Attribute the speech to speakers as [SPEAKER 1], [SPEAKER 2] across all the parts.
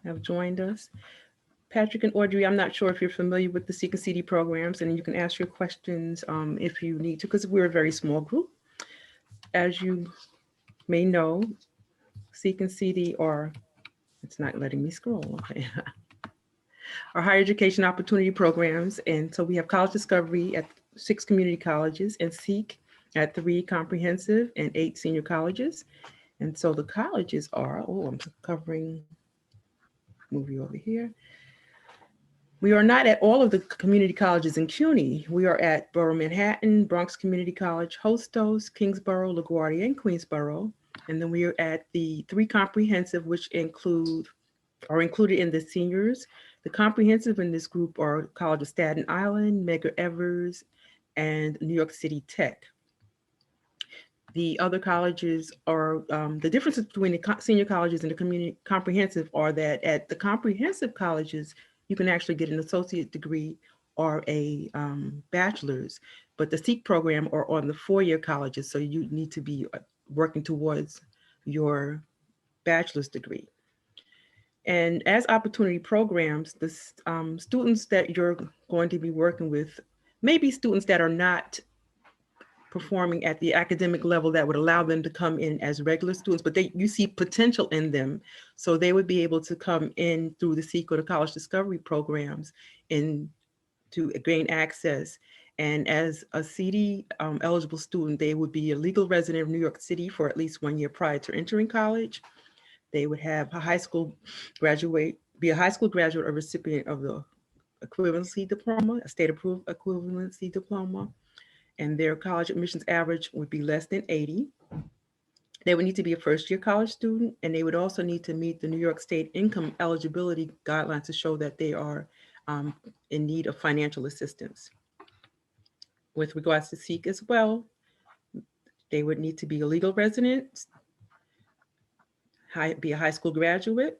[SPEAKER 1] have joined us. Patrick and Audrey, I'm not sure if you're familiar with the Seek and CD programs, and you can ask your questions if you need to, because we're a very small group. As you may know, Seek and CD are, it's not letting me scroll, okay, are higher education opportunity programs. And so we have college discovery at 6 community colleges and Seek at 3 comprehensive and 8 senior colleges. And so the colleges are, oh, I'm covering, move you over here. We are not at all of the community colleges in CUNY. We are at Borough Manhattan, Bronx Community College, Hostos, Kingsborough, LaGuardia, and Queensborough. And then we are at the 3 comprehensive, which are included in the seniors. The comprehensive in this group are College of Staten Island, Medgar Evers, and New York City Tech. The other colleges are, the differences between the senior colleges and the community comprehensive are that at the comprehensive colleges, you can actually get an associate degree or a bachelor's, but the SEEK program are on the 4-year colleges, so you need to be working towards your bachelor's degree. And as opportunity programs, the students that you're going to be working with may be students that are not performing at the academic level that would allow them to come in as regular students, but you see potential in them. So they would be able to come in through the SEEK or the college discovery programs and to gain access. And as a CD eligible student, they would be a legal resident of New York City for at least 1 year prior to entering college. They would have a high school graduate, be a high school graduate or recipient of the equivalency diploma, a state approved equivalency diploma, and their college admissions average would be less than 80. They would need to be a first year college student, and they would also need to meet the New York State income eligibility guidelines to show that they are in need of financial assistance. With regards to SEEK as well, they would need to be a legal resident, be a high school graduate,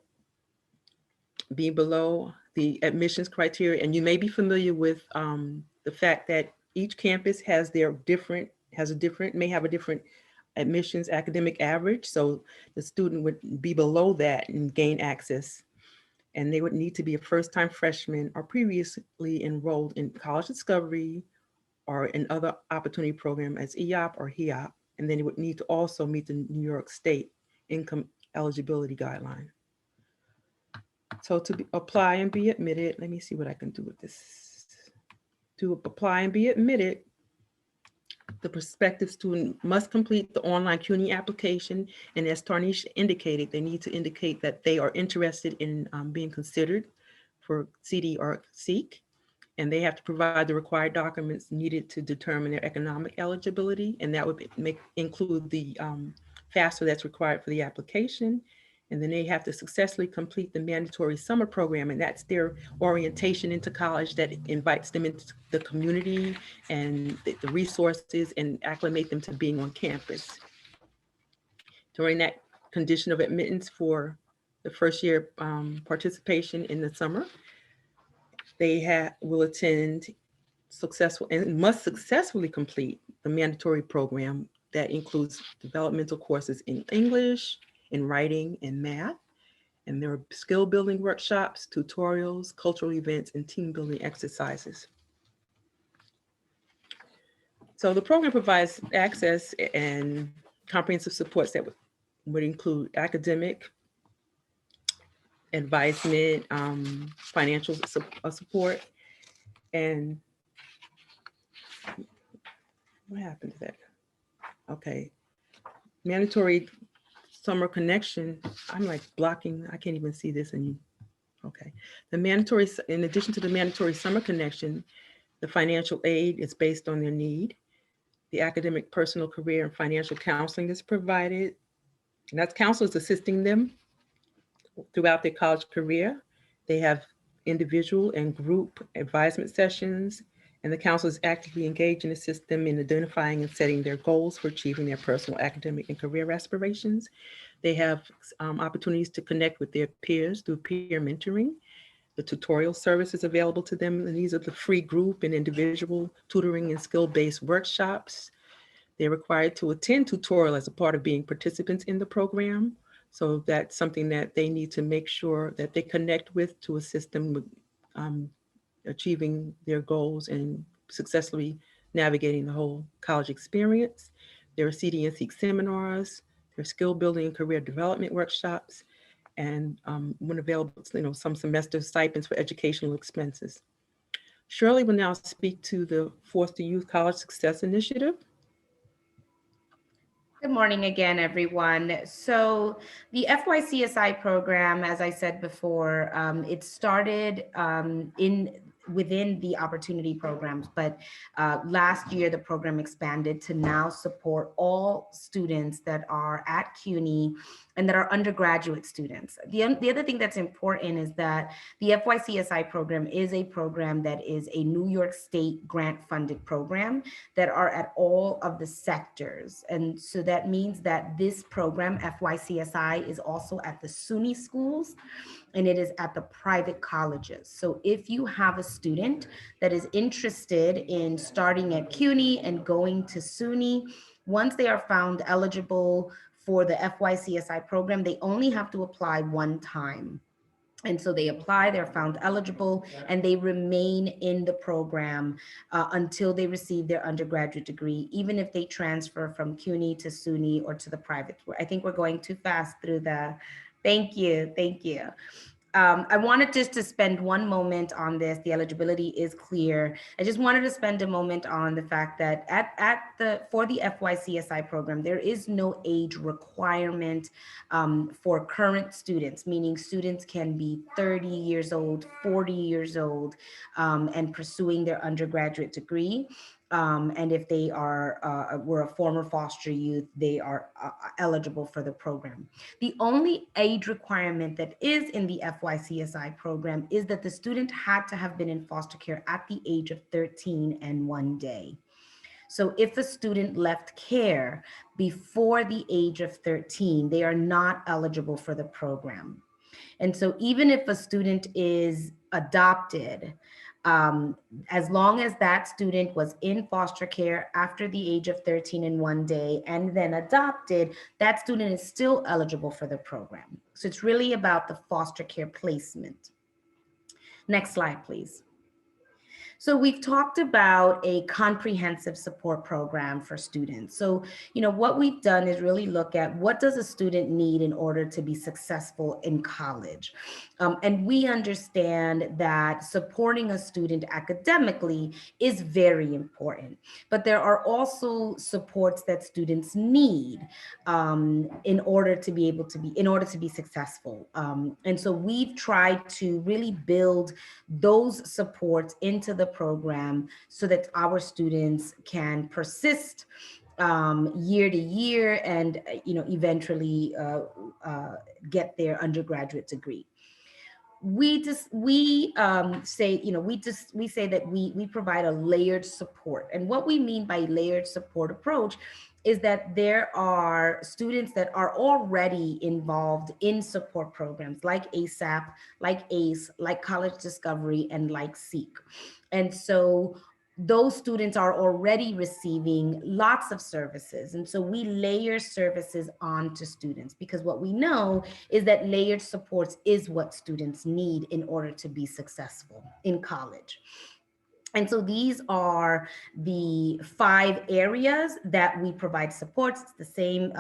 [SPEAKER 1] be below the admissions criteria, and you may be familiar with the fact that each campus has may have a different admissions academic average. So the student would be below that and gain access. And they would need to be a first-time freshman or previously enrolled in college discovery or in other opportunity program as EOP or HEOP. And then they would need to also meet the New York State income eligibility guideline. So to apply and be admitted, let me see what I can do with this. To apply and be admitted, the prospective student must complete the online CUNY application. And as Tarnisha indicated, they need to indicate that they are interested in being considered for CD or SEEK. And they have to provide the required documents needed to determine their economic eligibility. And that would include the FAFSA that's required for the application. And then they have to successfully complete the mandatory summer program, and that's their orientation into college that invites them into the community and the resources and acclimate them to being on campus. During that condition of admittance for the first year participation in the summer, they will attend successful and must successfully complete the mandatory program that includes developmental courses in English, in writing, and math. And there are skill building workshops, tutorials, cultural events, and team building exercises. So the program provides access and comprehensive supports that would include academic, advisement, financial support, and what happened to that? Okay, mandatory summer connection. I'm like blocking, I can't even see this. And okay, in addition to the mandatory summer connection, the financial aid is based on their need. The academic, personal, career, and financial counseling is provided. And that's counselors assisting them throughout their college career. They have individual and group advisement sessions, and the counselors actively engage and assist them in identifying and setting their goals for achieving their personal, academic, and career aspirations. They have opportunities to connect with their peers through peer mentoring. The tutorial services available to them, and these are the free group and individual tutoring and skill-based workshops. They're required to attend tutorial as a part of being participants in the program. So that's something that they need to make sure that they connect with to assist them with um, achieving their goals and successfully navigating the whole college experience. There are CD and Seek seminars, there are skill building and career development workshops, and when available, some semester stipends for educational expenses. Shirley will now speak to the Foster Youth College Success Initiative.
[SPEAKER 2] Good morning again, everyone. So the FYCSI program, as I said before, it started in within the opportunity programs, but last year the program expanded to now support all students that are at CUNY and that are undergraduate students. The other thing that's important is that the FYCSI program is a program that is a New York State grant funded program that are at all of the sectors. And so that means that this program, FYCSI, is also at the SUNY schools and it is at the private colleges. So if you have a student that is interested in starting at CUNY and going to SUNY, once they are found eligible for the FYCSI program, they only have to apply one time. And so they apply, they're found eligible, and they remain in the program until they receive their undergraduate degree, even if they transfer from CUNY to SUNY or to the private. I think we're going too fast through the, thank you, thank you. I wanted just to spend one moment on this. The eligibility is clear. I just wanted to spend a moment on the fact that for the FYCSI program, there is no age requirement for current students, meaning students can be 30 years old, 40 years old, and pursuing their undergraduate degree. And if they were a former foster youth, they are eligible for the program. The only age requirement that is in the FYCSI program is that the student had to have been in foster care at the age of 13 and 1 day. So if a student left care before the age of 13, they are not eligible for the program. And so even if a student is adopted, as long as that student was in foster care after the age of 13 and 1 day and then adopted, that student is still eligible for the program. So it's really about the foster care placement. Next slide, please. So we've talked about a comprehensive support program for students. So, what we've done is really look at what does a student need in order to be successful in college. And we understand that supporting a student academically is very important, but there are also supports that students need in order to be successful. And so we've tried to really build those supports into the program so that our students can persist year to year and eventually get their undergraduate degree. We say that we provide a layered support, and what we mean by layered support approach is that there are students that are already involved in support programs like ASAP, like ACE, like College Discovery, and like SEEK. And so those students are already receiving lots of services. And so we layer services onto students because what we know is that layered supports is what students need in order to be successful in college. And so these are the 5 areas that we provide supports. It's the same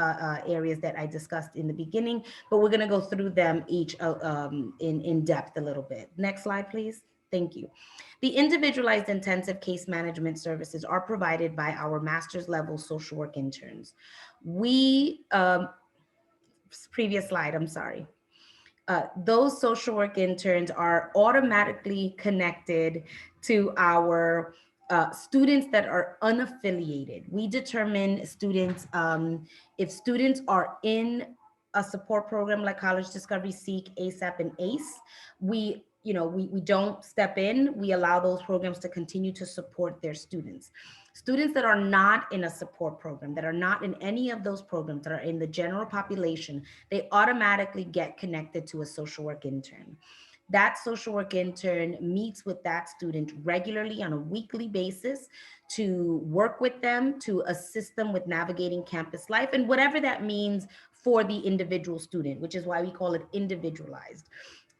[SPEAKER 2] areas that I discussed in the beginning, but we're going to go through them each in depth a little bit. Next slide, please. Thank you. The individualized intensive case management services are provided by our master's level social work interns. Previous slide, I'm sorry. Those social work interns are automatically connected to our students that are unaffiliated. We determine students, if students are in a support program like College Discovery, SEEK, ASAP, and ACE, we don't step in. We allow those programs to continue to support their students. Students that are not in a support program, that are not in any of those programs, that are in the general population, they automatically get connected to a social work intern. That social work intern meets with that student regularly on a weekly basis to work with them, to assist them with navigating campus life, and whatever that means for the individual student, which is why we call it individualized.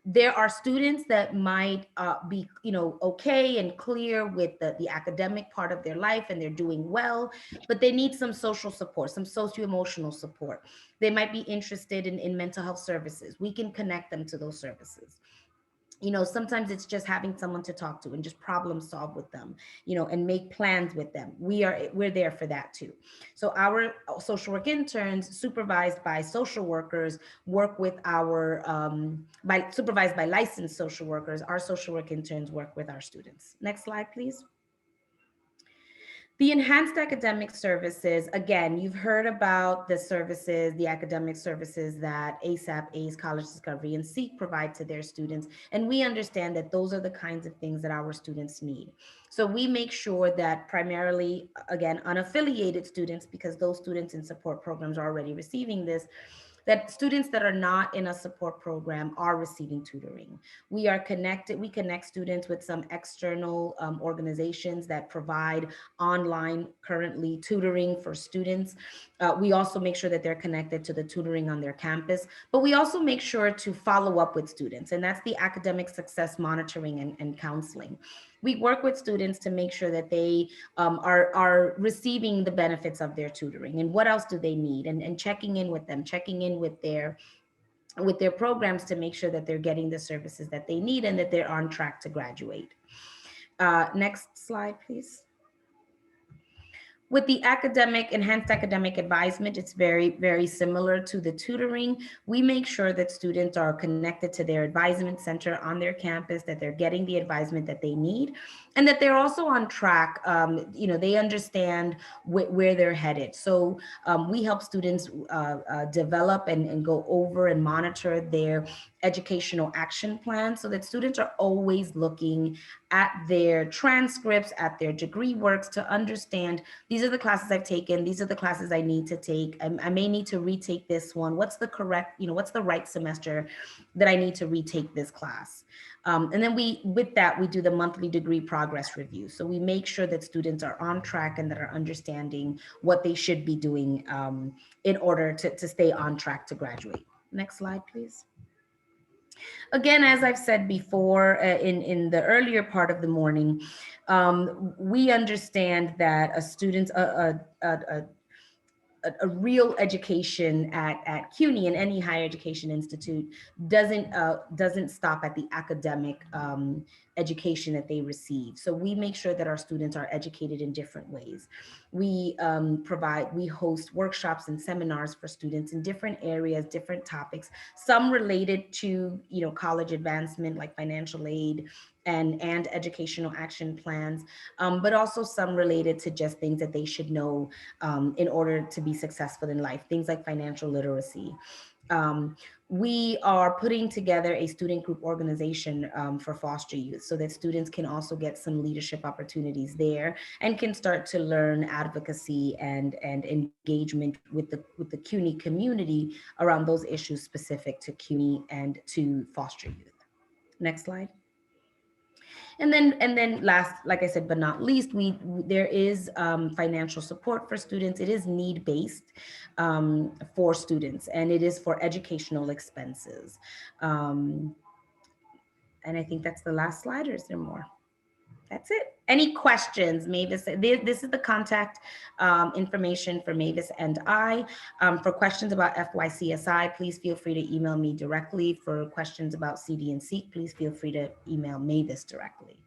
[SPEAKER 2] There are students that might be, okay and clear with the academic part of their life and they're doing well, but they need some social support, some socio-emotional support. They might be interested in mental health services. We can connect them to those services. Sometimes it's just having someone to talk to and just problem solve with them, and make plans with them. We're there for that too. So our social work interns, supervised by social workers, work with supervised by licensed social workers. Our social work interns work with our students. Next slide, please. The enhanced academic services, again, you've heard about the services, the academic services that ASAP, ACE, College Discovery, and SEEK provide to their students. And we understand that those are the kinds of things that our students need. So we make sure that primarily, again, unaffiliated students, because those students in support programs are already receiving this, that students that are not in a support program are receiving tutoring. We connect students with some external organizations that provide online currently tutoring for students. We also make sure that they're connected to the tutoring on their campus, but we also make sure to follow up with students, and that's the academic success monitoring and counseling. We work with students to make sure that they are receiving the benefits of their tutoring and what else do they need, and checking in with them, checking in with their programs to make sure that they're getting the services that they need and that they're on track to graduate. Next slide, please. With the enhanced academic advisement, it's very, very similar to the tutoring. We make sure that students are connected to their advisement center on their campus, that they're getting the advisement that they need, and that they're also on track. They understand where they're headed. So we help students develop and go over and monitor their educational action plan so that students are always looking at their transcripts, at their degree works, to understand these are the classes I've taken, these are the classes I need to take. I may need to retake this one. What's the correct, what's the right semester that I need to retake this class? And then with that, we do the monthly degree progress review. So we make sure that students are on track and that are understanding what they should be doing in order to stay on track to graduate. Next slide, please. Again, as I've said before, in the earlier part of the morning, we understand that a real education at CUNY and any higher education institute doesn't stop at the academic education that they receive. So we make sure that our students are educated in different ways. We host workshops and seminars for students in different areas, different topics, some related to, college advancement like financial aid and educational action plans, but also some related to just things that they should know in order to be successful in life, things like financial literacy. We are putting together a student group organization for foster youth so that students can also get some leadership opportunities there and can start to learn advocacy and engagement with the CUNY community around those issues specific to CUNY and to foster youth. Next slide. And then last, like I said, but not least, there is financial support for students. It is need-based for students, and it is for educational expenses. And I think that's the last slide, or is there more? That's it. Any questions, Mavis? This is the contact information for Mavis and I. For questions about FYCSI, please feel free to email me directly. For questions about CD and SEEK, please feel free to email Mavis directly.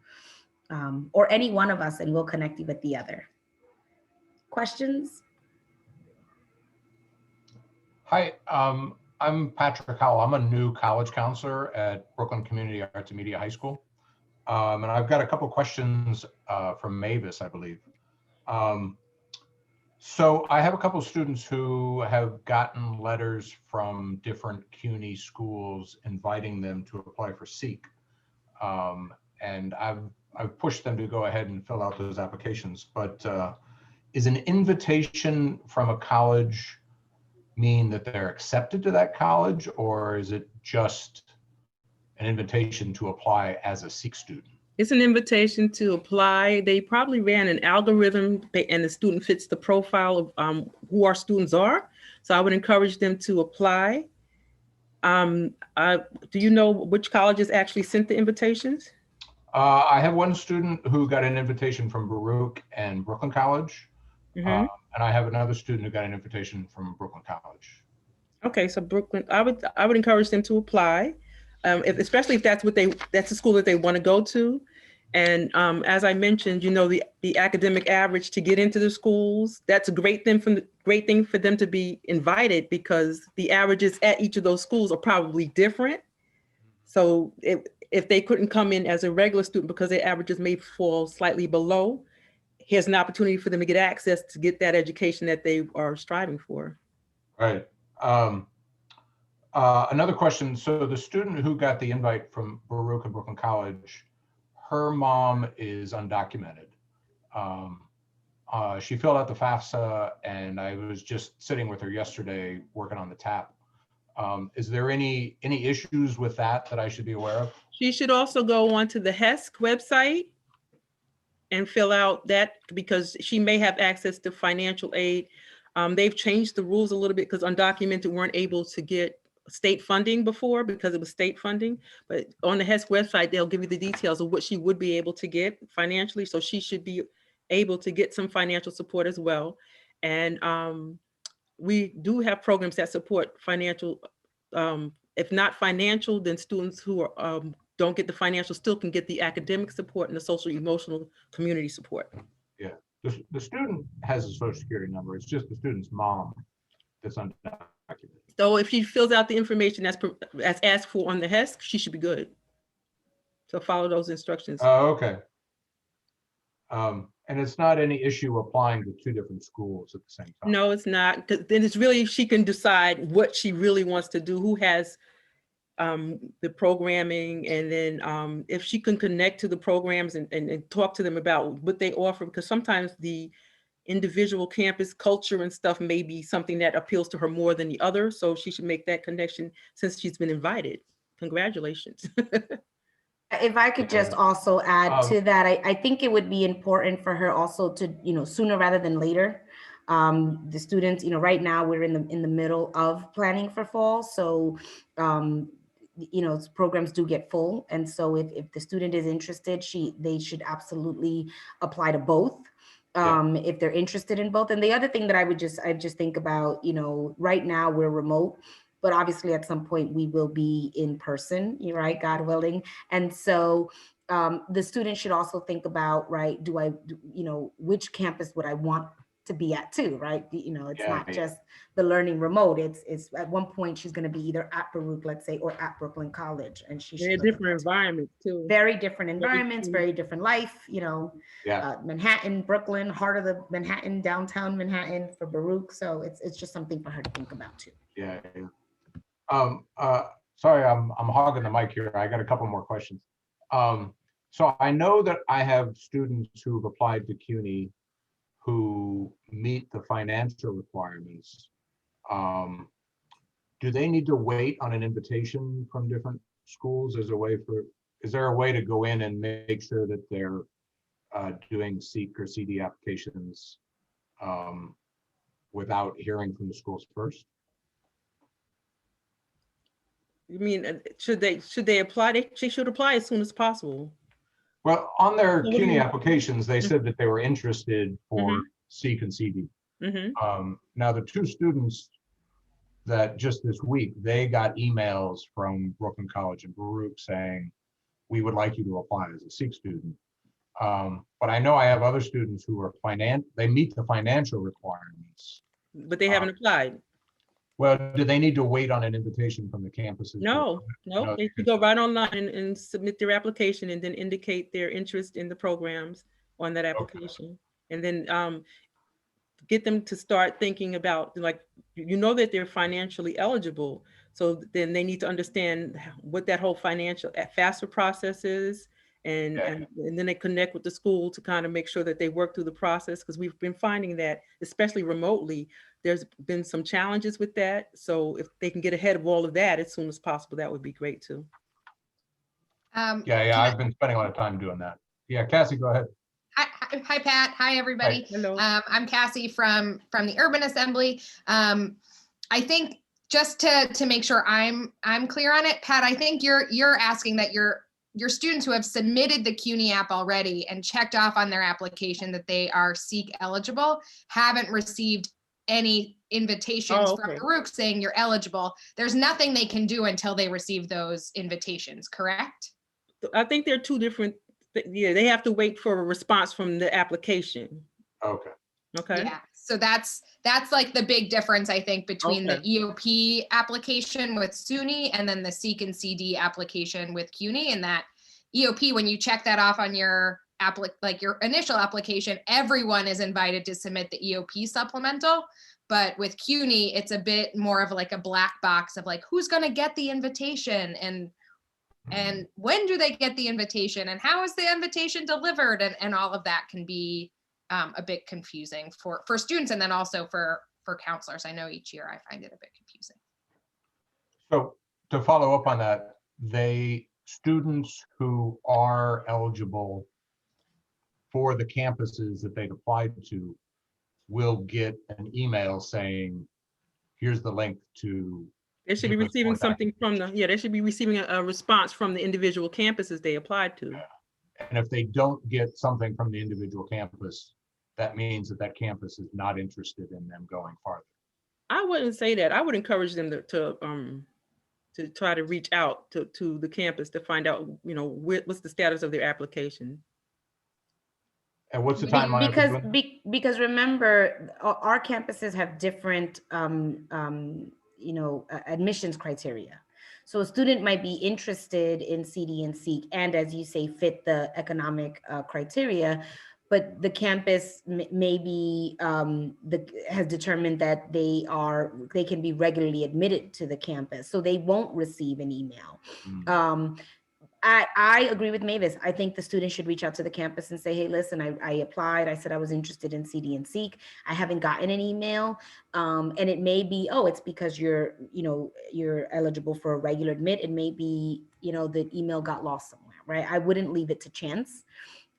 [SPEAKER 2] Or any one of us, and we'll connect you with the other. Questions?
[SPEAKER 3] Hi, I'm Patrick Howell. I'm a new college counselor at Brooklyn Community Arts and Media High School. And I've got a couple questions from Mavis, I believe. So I have a couple of students who have gotten letters from different CUNY schools inviting them to apply for SEEK. And I've pushed them to go ahead and fill out those applications, but is an invitation from a college mean that they're accepted to that college, or is it just an invitation to apply as a SEEK student?
[SPEAKER 1] It's an invitation to apply. They probably ran an algorithm and the student fits the profile of who our students are. So I would encourage them to apply. Do you know which colleges actually sent the invitations?
[SPEAKER 3] I have one student who got an invitation from Baruch and Brooklyn College.
[SPEAKER 1] Hmm.
[SPEAKER 3] And I have another student who got an invitation from Brooklyn College.
[SPEAKER 1] Okay, so Brooklyn, I would encourage them to apply, especially if that's that's the school that they want to go to. And as I mentioned, the academic average to get into the schools, that's a great thing for them to be invited, because the averages at each of those schools are probably different. So if they couldn't come in as a regular student because their averages may fall slightly below, here's an opportunity for them to get access to get that education that they are striving for.
[SPEAKER 3] Right. Another question. So the student who got the invite from Baruch and Brooklyn College, her mom is undocumented. She filled out the FAFSA, and I was just sitting with her yesterday working on the TAP. Is there any issues with that I should be aware of?
[SPEAKER 1] She should also go onto the HESC website and fill out that, because she may have access to financial aid. They've changed the rules a little bit because undocumented weren't able to get state funding before because it was state funding. But on the HESC website, they'll give you the details of what she would be able to get financially. So she should be able to get some financial support as well. And we do have programs that support financial, if not financial, then students who are don't get the financial still can get the academic support and the social emotional community support.
[SPEAKER 3] Yeah, the student has a social security number. It's just the student's mom that's undocumented.
[SPEAKER 1] So if she fills out the information that's asked for on the HESC, she should be good. So follow those instructions.
[SPEAKER 3] Oh, okay. And it's not any issue applying to two different schools at the same time.
[SPEAKER 1] No, it's not. 'Cause then it's really, she can decide what she really wants to do, who has the programming, and then if she can connect to the programs and talk to them about what they offer, because sometimes the individual campus culture and stuff may be something that appeals to her more than the other. So she should make that connection since she's been invited. Congratulations.
[SPEAKER 2] If I could just also add to that, I think it would be important for her also to, sooner rather than later. The students, right now we're in the middle of planning for fall. So, programs do get full. And so if the student is interested, they should absolutely apply to both. If they're interested in both. And the other thing that I just think about, right now we're remote, but obviously at some point we will be in person, right, God willing. And so the student should also think about, right, which campus would I want to be at too, right? It's not just the learning remote. It's at one point she's going to be either at Baruch, let's say, or at Brooklyn College, and
[SPEAKER 1] They're different environments too.
[SPEAKER 2] Very different environments, very different life. Manhattan, Brooklyn, heart of the Manhattan, downtown Manhattan for Baruch. So it's just something for her to think about too.
[SPEAKER 3] Yeah. Sorry, I'm hogging the mic here. I got a couple more questions. So I know that I have students who've applied to CUNY who meet the financial requirements. Do they need to wait on an invitation from different schools is there a way to go in and make sure that they're doing SEEK or CD applications without hearing from the schools first?
[SPEAKER 1] You mean, should they apply? She should apply as soon as possible.
[SPEAKER 3] Well, on their CUNY applications, they said that they were interested for SEEK and CD. Now, the two students that just this week, they got emails from Brooklyn College and Baruch saying, we would like you to apply as a SEEK student. But I know I have other students who are they meet the financial requirements.
[SPEAKER 1] But they haven't applied.
[SPEAKER 3] Well, do they need to wait on an invitation from the campuses?
[SPEAKER 1] No, they can go right online and submit their application and then indicate their interest in the programs on that application. And then get them to start thinking about, like, that they're financially eligible. So then they need to understand what that whole financial FAFSA process is. And then they connect with the school to kind of make sure that they work through the process, because we've been finding that, especially remotely, there's been some challenges with that. So if they can get ahead of all of that as soon as possible, that would be great too.
[SPEAKER 3] I've been spending a lot of time doing that. Yeah, Cassie, go ahead.
[SPEAKER 4] Hi, Pat. Hi, everybody.
[SPEAKER 1] Hello.
[SPEAKER 4] I'm Cassie from the Urban Assembly. I think just to make sure I'm clear on it, Pat, I think you're asking that your students who have submitted the CUNY app already and checked off on their application that they are SEEK eligible haven't received any invitations
[SPEAKER 1] Oh,
[SPEAKER 4] from
[SPEAKER 1] okay.
[SPEAKER 4] Baruch saying you're eligible. There's nothing they can do until they receive those invitations, correct?
[SPEAKER 1] I think they're two different, yeah, they have to wait for a response from the application.
[SPEAKER 3] Okay.
[SPEAKER 1] Okay.
[SPEAKER 4] Yeah, so that's like the big difference, I think, between the
[SPEAKER 1] Okay.
[SPEAKER 4] EOP application with SUNY and then the SEEK and CD application with CUNY. And that EOP, when you check that off on your like your initial application, everyone is invited to submit the EOP supplemental. But with CUNY, it's a bit more of like a black box of like, who's going to get the invitation and when do they get the invitation and how is the invitation delivered, and all of that can be a bit confusing for students and then also for counselors. I know each year I find it a bit confusing.
[SPEAKER 3] So to follow up on that, students who are eligible for the campuses that they've applied to will get an email saying, here's the link to.
[SPEAKER 1] They should be
[SPEAKER 3] give us
[SPEAKER 1] receiving
[SPEAKER 3] more
[SPEAKER 1] something from the, yeah, they should be receiving a response from the individual campuses they applied to.
[SPEAKER 3] And if they don't get something from the individual campus, that means that that campus is not interested in them going farther.
[SPEAKER 1] I wouldn't say that. I would encourage them to try to reach out to the campus to find out, you know, what's the status of their application.
[SPEAKER 3] And what's the timeline?
[SPEAKER 2] Because remember, our campuses have different admissions criteria. So a student might be interested in CD and SEEK, and as you say, fit the economic criteria, but the campus maybe has determined that they can be regularly admitted to the campus, so they won't receive an email. I agree with Mavis. I think the students should reach out to the campus and say, hey, listen, I applied. I said I was interested in CD and SEEK. I haven't gotten an email. And it may be, oh, it's because you're eligible for a regular admit. It may be, the email got lost somewhere, right? I wouldn't leave it to chance,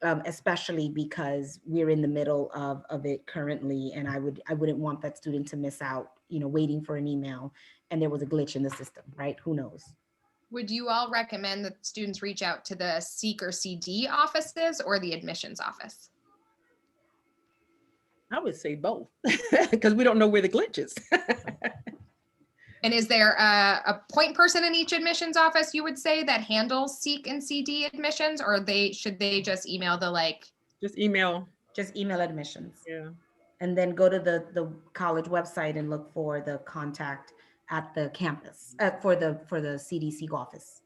[SPEAKER 2] especially because we're in the middle of it currently. And I wouldn't want that student to miss out, waiting for an email and there was a glitch in the system, right? Who knows?
[SPEAKER 4] Would you all recommend that students reach out to the SEEK or CD offices or the admissions office?
[SPEAKER 1] I would say both, because we don't know where the glitch is.
[SPEAKER 4] And is there a point person in each admissions office, you would say, that handles SEEK and CD admissions, or should they just email
[SPEAKER 1] Just email.
[SPEAKER 2] Just email admissions.
[SPEAKER 1] Yeah.
[SPEAKER 2] And then go to the college website and look for the contact at the campus for the CDC office.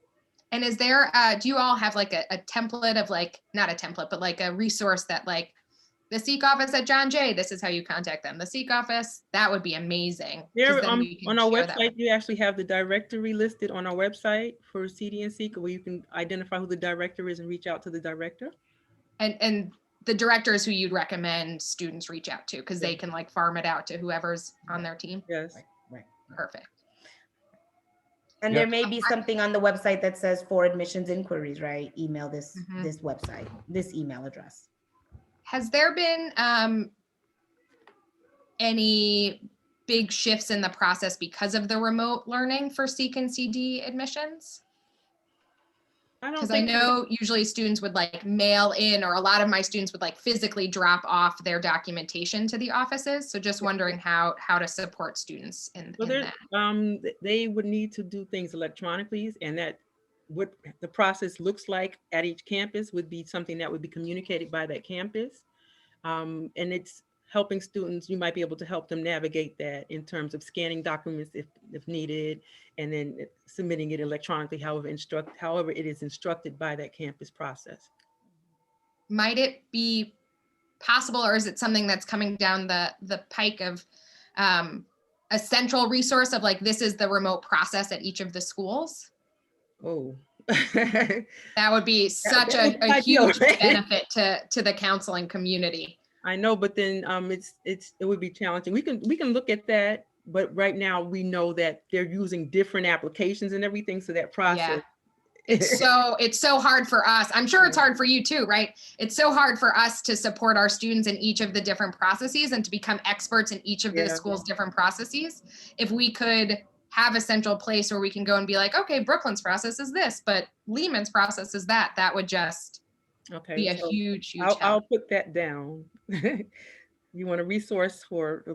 [SPEAKER 4] And is there, do you all have like a template of not a template, but like a resource that like the SEEK office at John Jay, this is how you contact them. The SEEK office, that would be amazing.
[SPEAKER 1] There, on our website, you actually have the directory listed on our website for CD and SEEK, where you can identify who the director is and reach out to the director.
[SPEAKER 4] And the director is who you'd recommend students reach out to, because they can like farm it out to whoever's on their team.
[SPEAKER 1] Yes.
[SPEAKER 2] Right.
[SPEAKER 4] Perfect.
[SPEAKER 2] And there may be something on the website that says for admissions inquiries, right? Email this website, this email address.
[SPEAKER 4] Has there been any big shifts in the process because of the remote learning for SEEK and CD admissions? Because I know usually students would like mail in, or a lot of my students would like physically drop off their documentation to the offices. So just wondering how to support students in that.
[SPEAKER 1] They would need to do things electronically, and that what the process looks like at each campus would be something that would be communicated by that campus. And it's helping students, you might be able to help them navigate that in terms of scanning documents if needed, and then submitting it electronically, however it is instructed by that campus process.
[SPEAKER 4] Might it be possible, or is it something that's coming down the pike of a central resource of like, this is the remote process at each of the schools?
[SPEAKER 1] Oh.
[SPEAKER 4] That would be such a huge benefit to the counseling community.
[SPEAKER 1] I know, but then it would be challenging. We can look at that, but right now we know that they're using different applications and everything, so that process
[SPEAKER 4] it's so hard for us. I'm sure it's hard for you too, right? It's so hard for us to support our students in each of the different processes and to become experts in each of the school's different processes. If we could have a central place where we can go and be like, okay, Brooklyn's process is this, but Lehman's process is that, that would just be a huge
[SPEAKER 1] I'll
[SPEAKER 4] help.
[SPEAKER 1] put that down. You want a resource for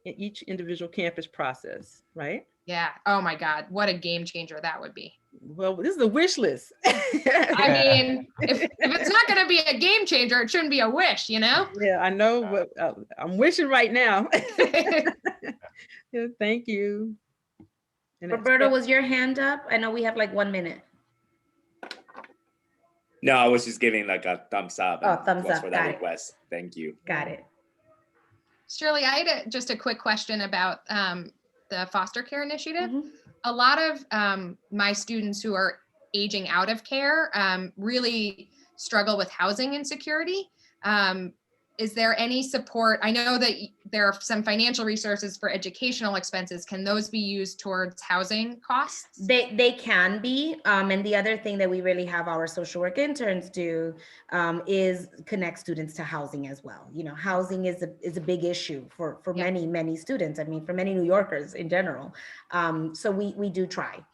[SPEAKER 1] each individual campus process, right?
[SPEAKER 4] Yeah. Oh my God. What a game changer that would be.
[SPEAKER 1] Well, this is a wish list.
[SPEAKER 4] I mean, if it's not going to be a game changer, it shouldn't be a wish, you know?
[SPEAKER 1] Yeah, I know, but I'm wishing right now. Yeah, thank you. And
[SPEAKER 2] Roberta, was your hand up? I know we have like 1 minute.
[SPEAKER 5] No, I was just giving like a thumbs up.
[SPEAKER 2] Oh, thumbs
[SPEAKER 5] was
[SPEAKER 2] up.
[SPEAKER 5] for
[SPEAKER 2] Got
[SPEAKER 5] that
[SPEAKER 2] it.
[SPEAKER 5] request. Thank you.
[SPEAKER 2] Got it.
[SPEAKER 4] Shirley, I had just a quick question about the foster care initiative.
[SPEAKER 2] Mhm.
[SPEAKER 4] A lot of my students who are aging out of care really struggle with housing insecurity. Is there any support? I know that there are some financial resources for educational expenses. Can those be used towards housing costs?
[SPEAKER 2] They can be. And the other thing that we really have our social work interns do is connect students to housing as well. You know, housing is a big issue for many students. I mean, for many New Yorkers in general. So we do try.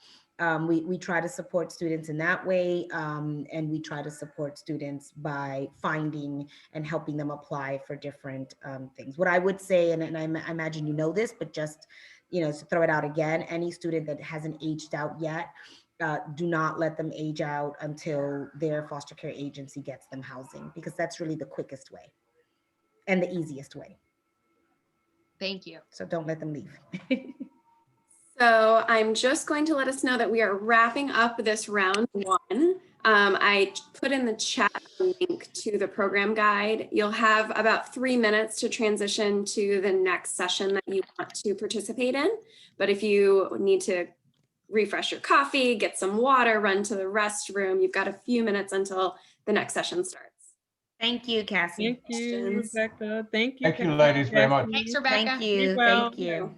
[SPEAKER 2] We try to support students in that way, and we try to support students by finding and helping them apply for different things. What I would say, and I imagine you know this, but just, you know, to throw it out again, any student that hasn't aged out yet, do not let them age out until their foster care agency gets them housing, because that's really the quickest way and the easiest way.
[SPEAKER 4] Thank you.
[SPEAKER 2] So don't let them leave.
[SPEAKER 6] So I'm just going to let us know that we are wrapping up this round one. I put in the chat a link to the program guide. You'll have about 3 minutes to transition to the next session that you want to participate in. But if you need to refresh your coffee, get some water, run to the restroom, you've got a few minutes until the next session starts.
[SPEAKER 2] Thank you, Cassie.
[SPEAKER 1] Thank you,
[SPEAKER 6] Questions?
[SPEAKER 1] Rebecca. Thank you.
[SPEAKER 3] Thank you, ladies, very much.
[SPEAKER 4] Thanks, Rebecca.
[SPEAKER 2] Thank you.
[SPEAKER 1] Be well.
[SPEAKER 2] Thank you.